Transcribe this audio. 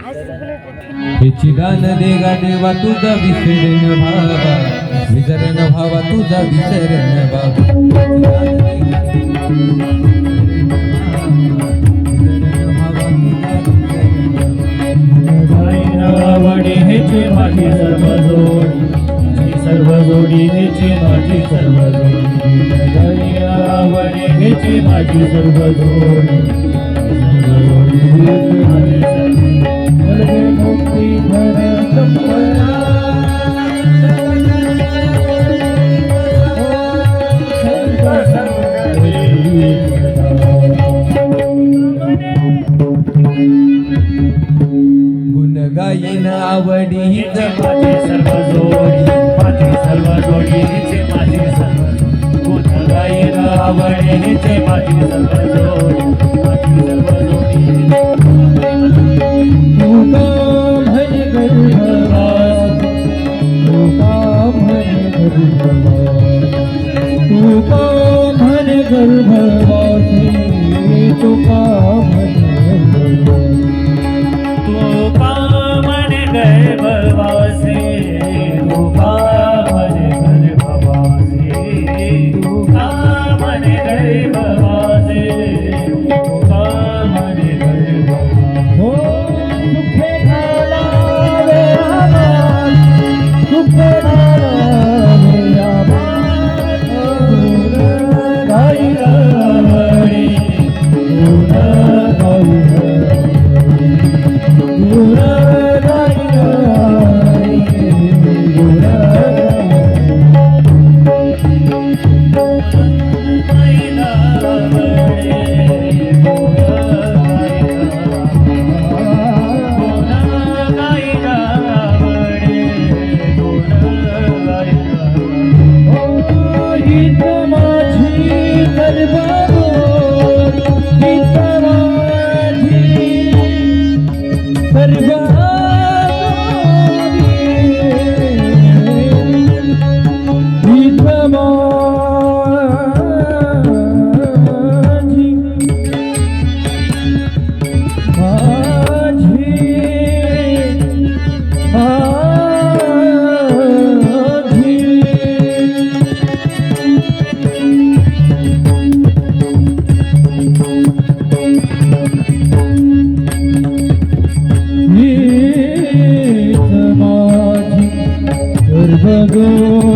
हेची दान दे गा देवा तुझा विसरण भावा, विसरण भावा तुझा विसरण भावा. आवडी हेचे माझी सर्व जोडी, सर्व जोडी हेचे माझी सर्व जोडी. आवडी हेचे माझी सर्व जोडी, सर्व जोडी हेचे माझी सर्व जोडी. मुक्ती धर संपला गायन आवडी हिचे माझी सर्व जोडी, माझी सर्व जोडी हिचे माझी सर्व जोडी. गुण गायन आवडी हिचे माझी सर्व जोडी, माझी सर्व जोडी. तू का म्हणे गर्भवास, तू का म्हणे गर्भवास, तू का म्हणे गर्भवासी, तू का म्हणे गर्भवासी, तू का म्हणे गर्भवासी, तू का म्हणे गर्भवासी, तू का म्हणे गर्भवासी. हो दुःखे घालावे आभार, दुःखे घालावे आभार. गाई आवडी, सर्व